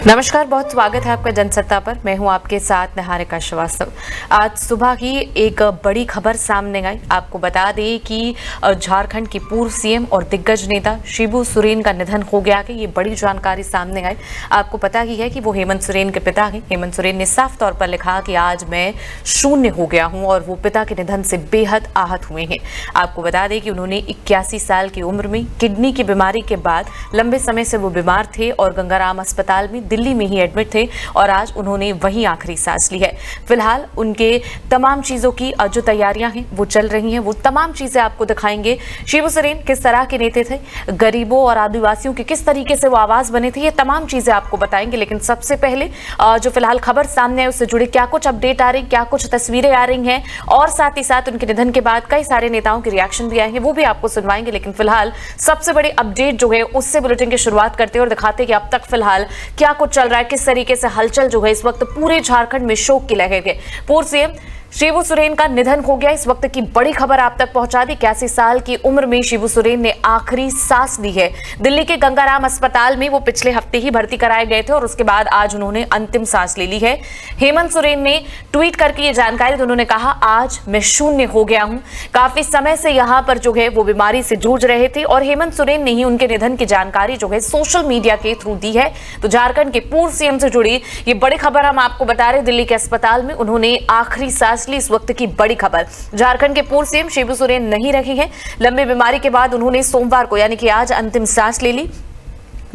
नमस्कार, बहुत स्वागत है आपका जनसत्ता पर। मैं हूं आपके साथ निहारिका श्रीवास्तव। आज सुबह ही एक बड़ी खबर सामने आई। आपको बता दें कि झारखंड की पूर्व सीएम और दिग्गज नेता शिबू सोरेन का निधन हो गया है। ये बड़ी जानकारी सामने आई। आपको पता ही है कि वो हेमंत सोरेन के पिता हैं। हेमंत सोरेन ने साफ तौर पर लिखा कि आज मैं शून्य हो गया हूं और वो पिता के निधन से बेहद आहत हुए हैं। आपको बता दें कि उन्होंने 81 साल की उम्र में किडनी की बीमारी के बाद लंबे समय से वो बीमार थे और गंगाराम अस्पताल में दिल्ली में ही एडमिट थे और आज उन्होंने वहीं आखिरी सांस ली है। फिलहाल उनके तमाम चीजों की जो तैयारियां हैं वो चल रही हैं। वो तमाम चीजें आपको दिखाएंगे। शिबू सोरेन किस तरह के नेता थे, गरीबों और आदिवासियों की किस तरीके से वो आवाज बने थे, ये तमाम चीजें आपको बताएंगे। लेकिन सबसे पहले जो फिलहाल खबर सामने है उससे जुड़े क्या कुछ अपडेट आ रही, क्या कुछ तस्वीरें आ रही हैं और साथ ही साथ उनके निधन के बाद कई सारे नेताओं के रिएक्शन भी आए हैं, वो भी आपको सुनवाएंगे। लेकिन फिलहाल सबसे बड़ी अपडेट जो है उससे बुलेटिन की शुरुआत करते हैं और दिखाते हैं कि अब तक फिलहाल क्या कुछ चल रहा है, किस तरीके से हलचल जो है इस वक्त पूरे झारखंड में शोक की लहर है। पूर्व सीएम शिबू सोरेन का निधन हो गया। इस वक्त की बड़ी खबर आप तक पहुंचा दी। 81 साल की उम्र में शिबू सोरेन ने आखिरी सांस ली है। दिल्ली के गंगाराम अस्पताल में वो पिछले हफ्ते ही भर्ती कराए गए थे और उसके बाद आज उन्होंने अंतिम सांस ले ली है। हेमंत सोरेन ने ट्वीट करके ये जानकारी दी। उन्होंने कहा, आज मैं शून्य हो गया हूं। काफी समय से यहां पर जो है वो बीमारी से जूझ रहे थे और हेमंत सोरेन ने ही उनके निधन की जानकारी जो है सोशल मीडिया के थ्रू दी है। तो झारखंड के पूर्व सीएम से जुड़ी ये बड़ी खबर हम आपको बता रहे। दिल्ली के अस्पताल में उन्होंने आखिरी सांस ली। इस वक्त की बड़ी खबर, झारखंड के पूर्व सीएम शिबू सोरेन नहीं रहे हैं। लंबी बीमारी के बाद उन्होंने सोमवार को यानी कि आज अंतिम सांस ले ली।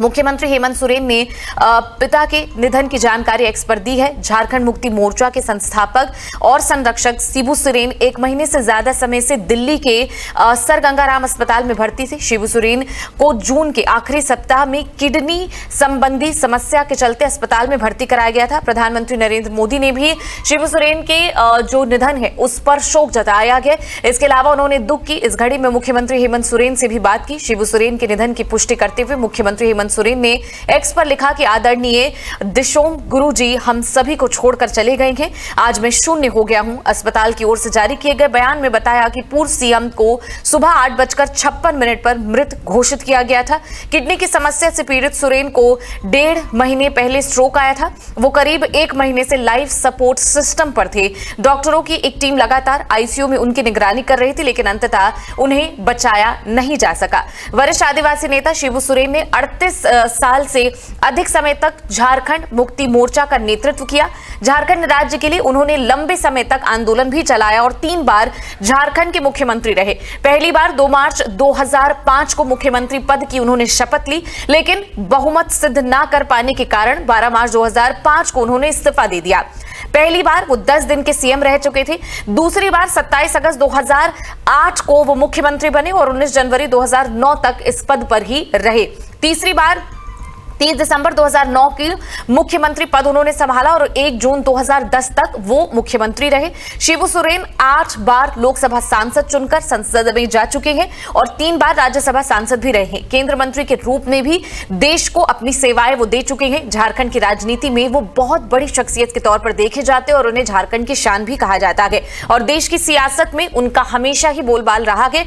मुख्यमंत्री हेमंत सोरेन ने पिता के निधन की जानकारी एक्स पर दी है। झारखंड मुक्ति मोर्चा के संस्थापक और संरक्षक शिबू सोरेन 1 महीने से ज्यादा समय से दिल्ली के सर गंगाराम अस्पताल में भर्ती थे। शिबू सोरेन को जून के आखिरी सप्ताह में किडनी संबंधी समस्या के चलते अस्पताल में भर्ती कराया गया था। प्रधानमंत्री नरेंद्र मोदी ने भी शिबू सोरेन के जो निधन है उस पर शोक जताया गया। इसके अलावा उन्होंने दुख की इस घड़ी में मुख्यमंत्री हेमंत सोरेन से भी बात की। शिबू सोरेन के निधन की पुष्टि करते हुए मुख्यमंत्री हेमंत सोरेन ने एक्स पर लिखा कि आदरणीय दिशोम गुरुजी हम सभी को छोड़कर चले गए हैं। आज मैं शून्य हो गया हूं। अस्पताल की ओर से जारी किए गए बयान में बताया कि पूर्व सीएम को सुबह 8:56 पर मृत घोषित किया गया था। किडनी की समस्या से पीड़ित सोरेन को 1.5 महीने पहले स्ट्रोक आया था। वो करीब 1 महीने से लाइफ सपोर्ट सिस्टम पर थे। डॉक्टरों की एक टीम लगातार आईसीयू में उनकी निगरानी कर रही थी, लेकिन अंततः उन्हें बचाया नहीं जा सका। वरिष्ठ आदिवासी नेता शिबू सोरेन ने 38 साल से अधिक समय तक झारखंड मुक्ति मोर्चा का नेतृत्व किया। झारखंड राज्य के लिए उन्होंने लंबे समय तक आंदोलन भी चलाया और 3 बार झारखंड के मुख्यमंत्री रहे। पहली बार 2 मार्च 2005 को मुख्यमंत्री पद की उन्होंने शपथ ली, लेकिन बहुमत सिद्ध ना कर पाने के कारण 12 मार्च 2005 को उन्होंने इस्तीफा दे दिया। पहली बार वो 10 दिन के सीएम रह चुके थे। दूसरी बार 27 अगस्त 2008 को वो मुख्यमंत्री बने और 19 जनवरी 2009 तक इस पद पर ही रहे। तीसरी बार 30 दिसंबर 2009 की मुख्यमंत्री पद उन्होंने संभाला और 1 जून 2010 तक वो मुख्यमंत्री रहे। शिबू सोरेन 8 बार लोकसभा सांसद चुनकर संसद में जा चुके हैं और 3 बार राज्यसभा सांसद भी रहे हैं। केंद्र मंत्री के रूप में भी देश को अपनी सेवाएं वो दे चुके हैं। झारखंड की राजनीति में वो बहुत बड़ी शख्सियत के तौर पर देखे जाते हैं और उन्हें झारखंड की शान भी कहा जाता है और देश की सियासत में उनका हमेशा ही बोलबाल रहा है।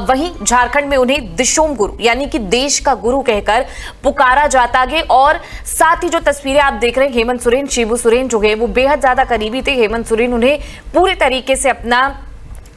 वहीं झारखंड में उन्हें दिशोम गुरु यानी कि देश का गुरु कहकर पुकारा जाता है। और साथ ही जो तस्वीरें आप देख रहे हैं, हेमंत सोरेन, शिबू सोरेन जो है वो बेहद ज्यादा करीबी थे। हेमंत सोरेन उन्हें पूरे तरीके से अपना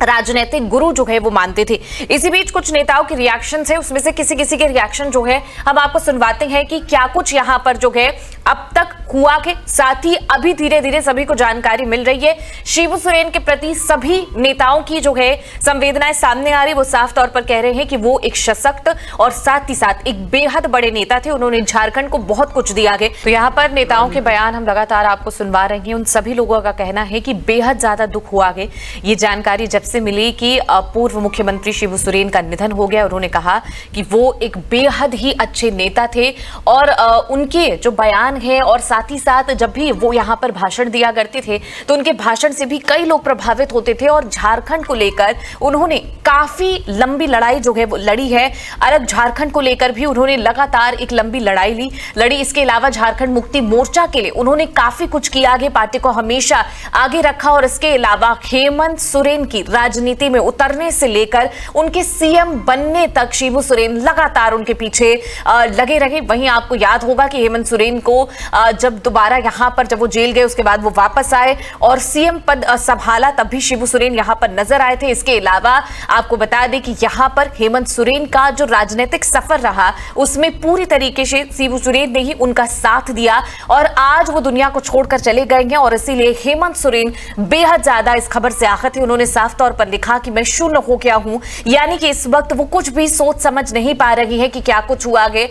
राजनीतिक गुरु जो है वो मानते थे। इसी बीच कुछ नेताओं के रिएक्शन है, उसमें से किसी किसी के रिएक्शन जो है हम आपको सुनवाते हैं कि क्या कुछ यहां पर जो है अब तक हुआ के साथ ही अभी धीरे धीरे सभी को जानकारी मिल रही है। शिबू सोरेन के प्रति सभी नेताओं की जो है संवेदनाएं सामने आ रही, वो साफ तौर पर कह रहे हैं कि वो एक सशक्त और साथ ही साथ एक बेहद बड़े नेता थे। उन्होंने झारखंड को बहुत कुछ दिया है। तो यहाँ पर नेताओं के बयान हम लगातार आपको सुनवा रहे हैं। उन सभी लोगों का कहना है कि बेहद ज्यादा दुख हुआ है। ये जानकारी जब से मिली कि पूर्व मुख्यमंत्री शिबू सोरेन का निधन हो गया, उन्होंने कहा कि वो एक बेहद ही अच्छे नेता थे और उनके जो बयान है और साथ ही साथ जब भी वो यहाँ पर भाषण दिया करते थे तो उनके भाषण से भी कई लोग प्रभावित होते थे और झारखंड को लेकर उन्होंने काफी लंबी लड़ाई जो है वो लड़ी है। अलग झारखंड को लेकर भी उन्होंने लगातार एक लंबी लड़ाई लड़ी। इसके अलावा झारखंड मुक्ति मोर्चा के लिए उन्होंने काफी कुछ किया, आगे पार्टी को हमेशा आगे रखा और इसके अलावा हेमंत सोरेन की राजनीति में उतरने से लेकर उनके सीएम बनने तक शिबू सोरेन लगातार उनके पीछे लगे रहे। वहीं आपको याद होगा कि हेमंत सोरेन को जब दोबारा यहाँ पर जब वो जेल गए उसके बाद वो वापस आए और सीएम पद संभाला, तब भी शिबू सोरेन यहाँ पर नजर आए थे। इसके अलावा आपको बता दें कि यहाँ पर हेमंत सोरेन का जो राजनीतिक सफर रहा उसमें पूरी तरीके से शिबू सोरेन ने ही उनका साथ दिया और आज वो दुनिया को छोड़कर चले गए हैं और इसीलिए हेमंत सोरेन बेहद ज्यादा इस खबर से आहत है। उन्होंने साफ तौर पर लिखा कि मैं शून्य हो गया हूं, यानी कि इस वक्त वो कुछ भी सोच समझ नहीं पा रही है कि क्या कुछ हुआ आगे।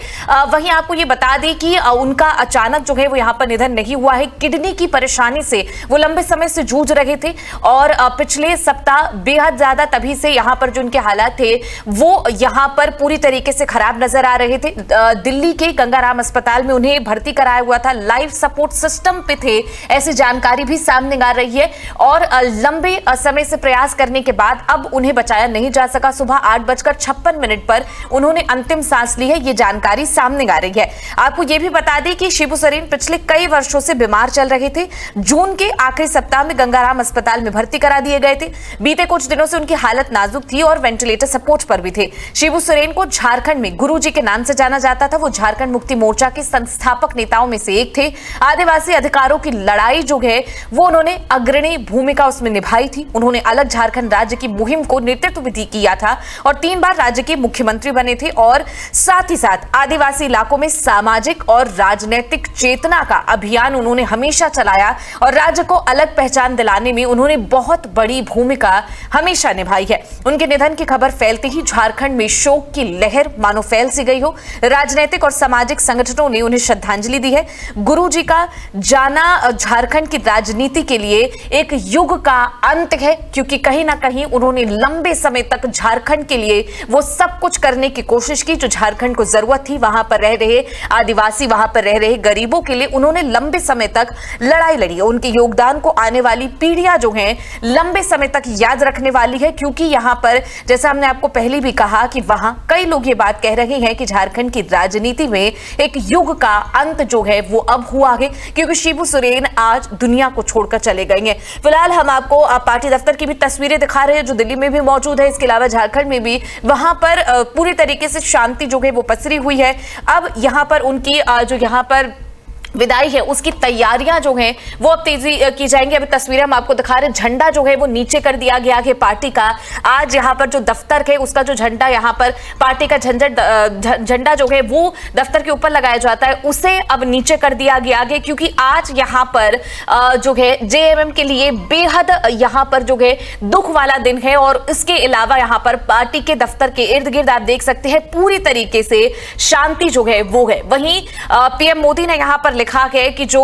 वहीं आपको ये बता दें कि उनका अचानक जो है वो यहाँ पर निधन नहीं हुआ है। किडनी की परेशानी से वो लंबे समय से जूझ रहे थे और पिछले सप्ताह बेहद ज्यादा तभी से यहाँ पर जो उनके हालात थे वो यहाँ पर पूरी तरीके से खराब नजर आ रहे थे। दिल्ली के गंगाराम अस्पताल में उन्हें भर्ती कराया हुआ था, लाइफ सपोर्ट सिस्टम पे थे, ऐसी जानकारी भी सामने आ रही है और लंबे समय से प्रयास करने के बाद अब उन्हें बचाया नहीं जा सका। सुबह 8:56 पर उन्होंने अंतिम सांस ली है, ये जानकारी सामने आ रही है। आपको यह भी बता दें कि शिबू सोरेन पिछले कई वर्षों से बीमार चल रहे थे। जून के आखिरी सप्ताह में गंगाराम अस्पताल में भर्ती करा दिए गए थे। बीते कुछ दिनों से उनकी हालत नाजुक थी और वेंटिलेटर सपोर्ट पर भी थे। शिबू सोरेन को झारखंड में गुरुजी के नाम से जाना जाता था। वो झारखंड मुक्ति मोर्चा के संस्थापक नेताओं में से एक थे। आदिवासी अधिकारों की लड़ाई जो है वो उन्होंने अग्रणी भूमिका उसमें निभाई थी। उन्होंने अलग झारखंड राज्य की मुहिम को नेतृत्व भी किया था और 3 बार राज्य के मुख्यमंत्री बने थे और साथ ही साथ आदिवासी इलाकों में सामाजिक और राजनीतिक चेतना का अभियान उन्होंने हमेशा चलाया और राज्य को अलग पहचान दिलाने में उन्होंने बहुत बड़ी भूमिका हमेशा निभाई है। उनके निधन की खबर फैलते ही झारखंड में शोक की लहर मानो फैल सी गई हो। राजनीतिक और सामाजिक संगठनों ने उन्हें श्रद्धांजलि दी है। गुरुजी का जाना झारखंड की राजनीति के लिए एक युग का अंत है, क्योंकि कहीं ना कहीं उन्होंने लंबे समय तक झारखंड के लिए वो सब कुछ करने की कोशिश की जो झारखंड को जरूरत थी। वहां पर रह रहे आदिवासी, वहां पर रह रहे गरीबों के लिए उन्होंने लंबे समय तक लड़ाई लड़ी। उनके योगदान को आने वाली पीढ़ियां जो हैं लंबे समय तक याद रखने वाली है, क्योंकि यहां पर जैसा हमने आपको पहले भी कहा कि वहां कई लोग ये बात कह रहे हैं कि झारखंड की राजनीति में एक युग का अंत जो है वो अब हुआ है, क्योंकि शिबू सोरेन आज दुनिया को छोड़कर चले गए हैं। फिलहाल हम आपको पार्टी दफ्तर की भी तस्वीरें दिखा रहे हैं जो दिल्ली में भी मौजूद है। इसके अलावा झारखंड में भी वहां पर पूरी तरीके से शांति जो है वो पसरी हुई है। अब यहां पर उनकी जो यहां पर विदाई है उसकी तैयारियां जो हैं वो अब तेजी की जाएंगी। अभी तस्वीरें हम आपको दिखा रहे हैं। झंडा जो है वो नीचे कर दिया गया है पार्टी का। आज यहाँ पर जो दफ्तर है उसका जो झंडा यहाँ पर पार्टी का झंडा जो है वो दफ्तर के ऊपर लगाया जाता है, उसे अब नीचे कर दिया गया है, क्योंकि आज यहाँ पर जो है जेएमएम के लिए बेहद यहाँ पर जो है दुख वाला दिन है। और इसके अलावा यहाँ पर पार्टी के दफ्तर के इर्द गिर्द आप देख सकते हैं पूरी तरीके से शांति जो है वो है। वहीं पीएम मोदी ने यहाँ पर लिखा है कि जो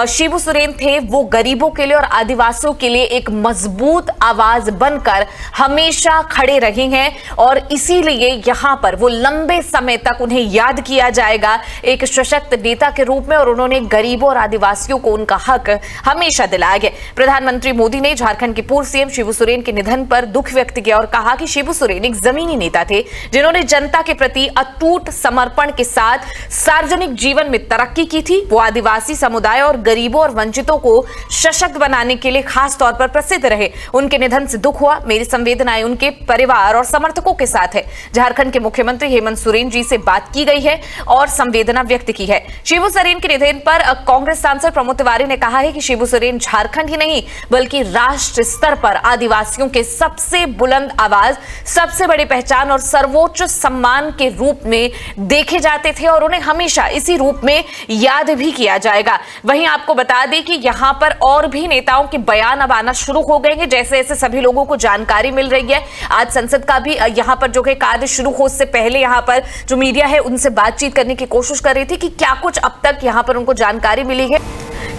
शिबू सोरेन थे वो गरीबों के लिए और आदिवासियों के लिए एक मजबूत आवाज बनकर हमेशा खड़े रहे हैं और इसीलिए यहां पर वो लंबे समय तक उन्हें याद किया जाएगा एक सशक्त नेता के रूप में, और उन्होंने गरीबों और आदिवासियों को उनका हक हमेशा दिलाया है। प्रधानमंत्री मोदी ने झारखंड के पूर्व सीएम शिबू सोरेन के निधन पर दुख व्यक्त किया और कहा कि शिबू सोरेन एक जमीनी नेता थे जिन्होंने जनता के प्रति अटूट समर्पण के साथ सार्वजनिक जीवन में तरक्की की थी। वो आदिवासी समुदाय और गरीबों और वंचितों को सशक्त बनाने के लिए खास तौर पर प्रसिद्ध रहे। उनके निधन से दुख हुआ। मेरी संवेदनाएं उनके परिवार और समर्थकों के साथ है। झारखंड के मुख्यमंत्री हेमंत सोरेन जी से बात की गई है और संवेदना व्यक्त की है। शिबू सोरेन के निधन पर कांग्रेस सांसद प्रमोद तिवारी ने कहा है कि शिबू सोरेन झारखंड ही नहीं बल्कि राष्ट्र स्तर पर आदिवासियों के सबसे बुलंद आवाज, सबसे बड़ी पहचान और सर्वोच्च सम्मान के रूप में देखे जाते थे और उन्हें हमेशा इसी रूप में याद भी किया जाएगा। वहीं आपको बता दें कि यहां पर और भी नेताओं के बयान अब आना शुरू हो गए हैं। जैसे जैसे सभी लोगों को जानकारी मिल रही है, आज संसद का भी यहां पर जो है कार्य शुरू हो उससे पहले यहां पर जो मीडिया है उनसे बातचीत करने की कोशिश कर रही थी कि क्या कुछ अब तक यहां पर उनको जानकारी मिली है।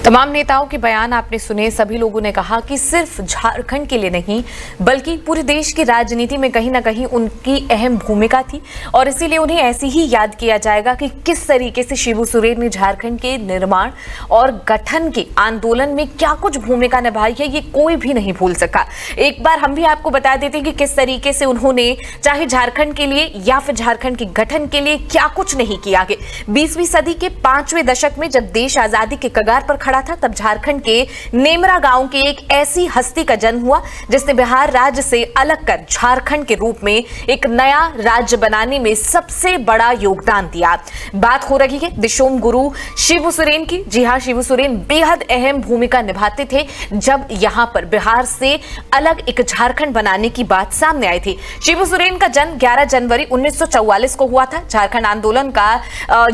तमाम नेताओं के बयान आपने सुने। सभी लोगों ने कहा कि सिर्फ झारखंड के लिए नहीं बल्कि पूरे देश की राजनीति में कहीं ना कहीं उनकी अहम भूमिका थी और इसीलिए उन्हें ऐसे ही याद किया जाएगा कि किस तरीके से शिबू सोरेन ने झारखंड के निर्माण और गठन के आंदोलन में क्या कुछ भूमिका निभाई है, ये कोई भी नहीं भूल सका। एक बार हम भी आपको बता देते हैं कि किस तरीके से उन्होंने चाहे झारखंड के लिए या फिर झारखंड के गठन के लिए क्या कुछ नहीं किया है। 20वीं सदी के 5वें दशक में जब देश आजादी के कगार पर खड़ा था, तब झारखंड के नेमरा गांव के एक ऐसी हस्ती का जन्म हुआ जिसने बिहार राज्य से अलग कर झारखंड के रूप में एक नया राज्य बनाने में सबसे बड़ा योगदान दिया। बात हो रही है दिशोम गुरु शिबू सोरेन की। जी हां, शिबू सोरेन बेहद अहम भूमिका निभाते थे जब यहां पर बिहार से अलग एक झारखंड बनाने की बात सामने आई थी। शिबू सोरेन का जन्म 11 जनवरी 1944 को हुआ था। झारखंड आंदोलन का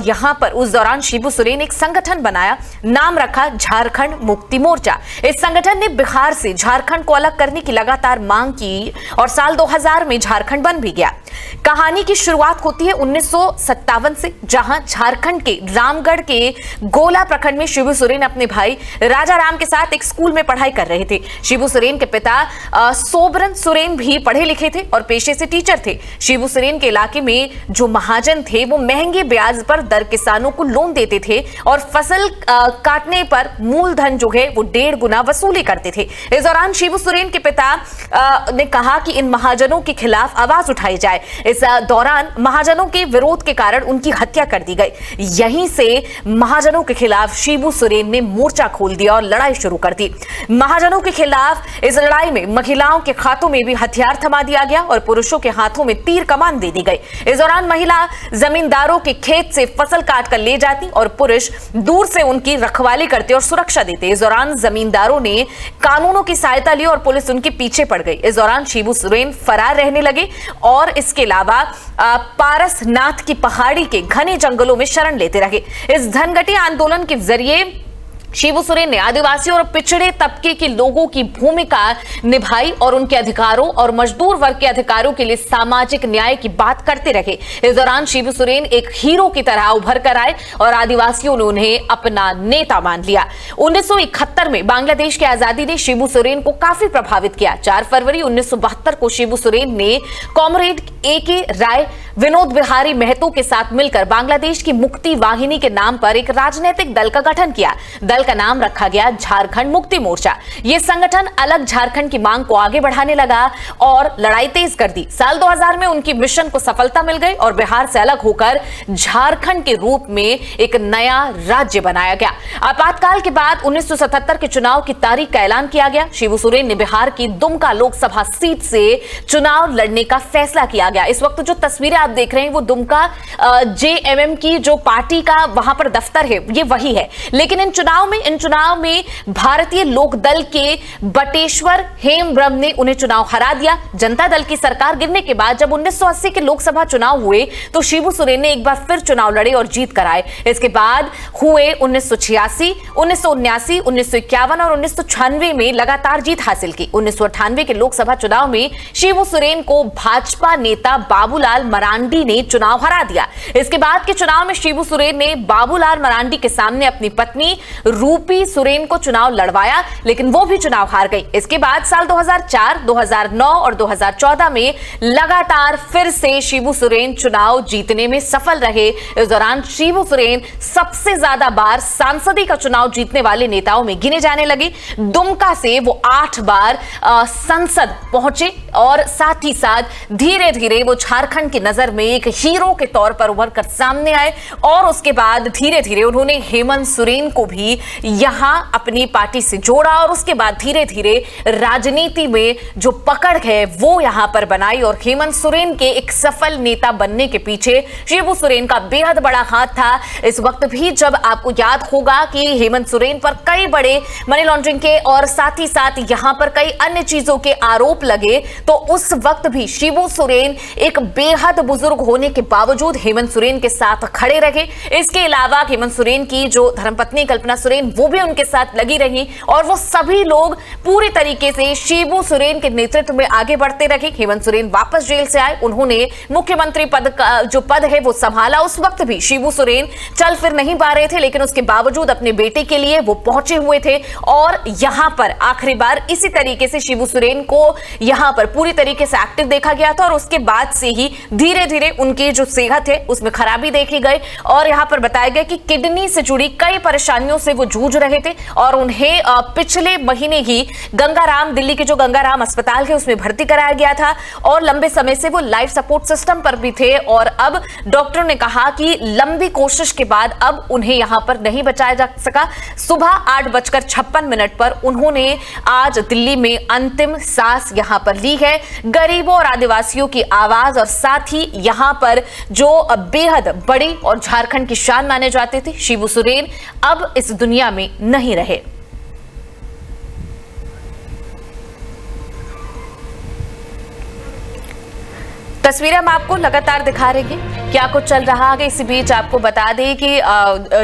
यहां पर उस दौरान शिबू सोरेन एक संगठन बनाया, नाम रखा झारखंड मुक्ति मोर्चा। इस संगठन ने बिहार से झारखंड को अलग करने की लगातार मांग की और साल 2000 में झारखंड बन भी गया। कहानी की शुरुआत होती है 1957 से, जहां झारखंड के रामगढ़ के गोला प्रखंड में शिबू सोरेन अपने भाई राजा राम के साथ एक स्कूल में पढ़ाई कर रहे थे। शिबू सोरेन के पिता सोबरन सोरेन भी पढ़े लिखे थे और पेशे से टीचर थे। शिबू सोरेन के इलाके में जो महाजन थे वो महंगे ब्याज पर दर किसानों को लोन देते थे और फसल काटने पर मूलधन जो है वो 1.5 गुना वसूली करते थे। इस दौरान शिबू सोरेन के पिता ने कहा कि इन महाजनों के खिलाफ आवाज उठाई जाए। इस दौरान महाजनों के विरोध के कारण उनकी हत्या कर दी गई। यहीं से महाजनों के खिलाफ शिबू सोरेन ने मोर्चा खोल दिया और लड़ाई शुरू कर दी। महाजनों के खिलाफ इस लड़ाई में महिलाओं के हाथों में भी हथियार थमा दिया गया और पुरुषों के हाथों में तीर कमान दे दी गई। इस दौरान महिला जमींदारों के खेत से फसल काट कर ले जाती और पुरुष दूर से उनकी रखवाली करते और सुरक्षा देते। इस दौरान जमींदारों ने कानूनों की सहायता ली और पुलिस उनके पीछे पड़ गई। इस दौरान शिबू सोरेन फरार रहने लगे और इसके अलावा पारसनाथ की पहाड़ी के घने जंगलों में शरण लेते रहे। इस धनघटी आंदोलन के जरिए शिबू सोरेन ने आदिवासियों और पिछड़े तबके के लोगों की भूमिका निभाई और उनके अधिकारों और मजदूर वर्ग के अधिकारों के लिए सामाजिक न्याय की बात करते रहे। इस दौरान शिबू सोरेन एक हीरो की तरह उभर कर आए और आदिवासियों ने उन्हें अपना नेता मान लिया। 1971 में बांग्लादेश की आजादी ने शिबू सोरेन को काफी प्रभावित किया। 4 फरवरी 1972 को शिबू सोरेन ने कॉमरेड A.K. राय, विनोद बिहारी महतो के साथ मिलकर बांग्लादेश की मुक्ति वाहिनी के नाम पर एक राजनीतिक दल का गठन किया। दल का नाम रखा गया झारखंड मुक्ति मोर्चा। यह संगठन अलग झारखंड की मांग को आगे बढ़ाने लगा और लड़ाई तेज कर दी। साल 2000 में उनकी मिशन को सफलता मिल गई और बिहार से अलग होकर झारखंड के रूप में एक नया राज्य बनाया गया। आपातकाल के बाद 1977 के चुनाव की तारीख का ऐलान किया गया। शिबू सोरेन ने बिहार की दुमका लोकसभा सीट से चुनाव लड़ने का फैसला किया गया। इस वक्त जो तस्वीरें आप देख रहे हैं वो दुमका JMM की जो पार्टी का वहां पर दफ्तर है ये वही है। लेकिन इन चुनाव में भारतीय लोक दल के बटेश्वर हेमब्रम ने उन्हें चुनाव हरा दिया। जनता दल की सरकार गिरने के बाद जब 1980 के लोकसभा चुनाव हुए तो शिबू सोरेन ने एक बार फिर चुनाव लड़े और जीत कर आए। इसके बाद हुए 1986, 1979, 1951 और 1996 में लगातार जीत हासिल की। 1998 के लोकसभा चुनाव में शिबू सोरेन को भाजपा नेता बाबूलाल मरांडी ने चुनाव हरा दिया। इसके बाद के चुनाव में शिबू सोरेन ने बाबूलाल मरांडी के सामने अपनी पत्नी रूपी सोरेन को चुनाव लड़वाया, लेकिन वो भी चुनाव हार गई। इसके बाद साल 2004, 2009 और 2014 में लगातार फिर से शिबू सोरेन चुनाव जीतने में सफल रहे। इस दौरान शिबू सोरेन सबसे ज्यादा बार सांसदी का चुनाव जीतने वाले नेताओं में गिने जाने लगे। दुमका से वो 8 बार संसद पहुंचे और साथ ही साथ धीरे धीरे वो झारखंड की नजर में एक हीरो के तौर पर उभर कर सामने आए और उसके बाद धीरे धीरे उन्होंने हेमंत सोरेन को भी यहां अपनी पार्टी से जोड़ा और उसके बाद धीरे धीरे राजनीति में जो पकड़ है वो यहां पर बनाई और हेमंत सोरेन के एक सफल नेता बनने के पीछे शिबू सोरेन का बेहद बड़ा हाथ था। इस वक्त भी जब आपको याद होगा कि हेमंत सोरेन पर कई बड़े मनी लॉन्ड्रिंग के और साथ ही साथ यहां पर कई अन्य चीजों के आरोप लगे, तो उस वक्त भी शिबू सोरेन एक बेहद बुजुर्ग होने के बावजूद हेमंत सोरेन के साथ खड़े रहे। इसके अलावा हेमंत सोरेन की जो धर्मपत्नी कल्पना सोरेन वो भी उनके साथ लगी रही और वो सभी लोग पूरी तरीके से शिबू सोरेन के नेतृत्व में आगे बढ़ते रहे। हेमंत सोरेन वापस जेल से आए, उन्होंने मुख्यमंत्री पद का जो पद है वो संभाला। उस वक्त भी शिबू सोरेन चल फिर नहीं पा रहे थे, लेकिन उसके बावजूद अपने बेटे के लिए वो पहुंचे हुए थे और यहां पर आखिरी बार इसी तरीके से शिबू सोरेन को यहां पर पूरी तरीके से एक्टिव देखा गया था और उसके बाद से ही धीरे धीरे धीरे उनकी जो सेहत है उसमें खराबी देखी गई और यहाँ पर बताया गया कि किडनी से जुड़ी कई परेशानियों से वो जूझ रहे थे और उन्हें पिछले महीने ही गंगाराम, दिल्ली के जो गंगाराम अस्पताल है उसमें भर्ती कराया गया था और लंबे समय से वो लाइफ सपोर्ट सिस्टम पर भी थे और अब डॉक्टरों ने कहा कि लंबी कोशिश के बाद अब उन्हें यहां पर नहीं बचाया जा सका। सुबह 8:56 पर उन्होंने आज दिल्ली में अंतिम सांस यहां पर ली है। गरीबों और आदिवासियों की आवाज और साथ ही यहां पर जो बेहद बड़ी और झारखंड की शान माने जाते थे शिबू सोरेन अब इस दुनिया में नहीं रहे। तस्वीरें हम आपको लगातार दिखा रहे हैं क्या कुछ चल रहा है। इसी बीच आपको बता दें कि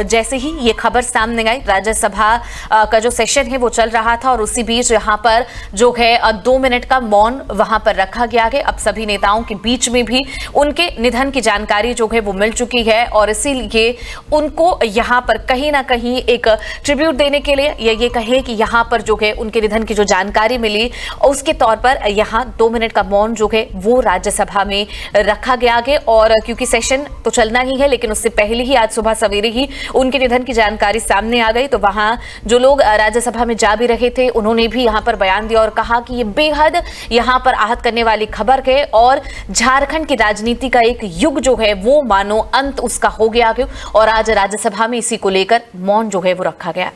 जैसे ही ये खबर सामने आई, राज्यसभा का जो सेशन है वो चल रहा था और उसी बीच यहाँ पर जो है 2 मिनट का मौन वहां पर रखा गया है। अब सभी नेताओं के बीच में भी उनके निधन की जानकारी जो है वो मिल चुकी है और इसीलिए उनको यहाँ पर कहीं ना कहीं एक ट्रिब्यूट देने के लिए या ये कहे कि यहाँ पर जो है उनके निधन की जो जानकारी मिली उसके तौर पर यहाँ 2 मिनट का मौन जो है वो राज्यसभा में रखा गया है। और क्योंकि सेशन तो चलना ही है लेकिन उससे पहले ही आज सुबह सवेरे ही उनके निधन की जानकारी सामने आ गई तो वहां जो लोग राज्यसभा में जा भी रहे थे उन्होंने भी यहां पर बयान दिया और कहा कि ये बेहद यहां पर आहत करने वाली खबर है और झारखंड की राजनीति का एक युग जो है वो मानो अंत उसका हो गया और आज राज्यसभा में इसी को लेकर मौन जो है वो रखा गया।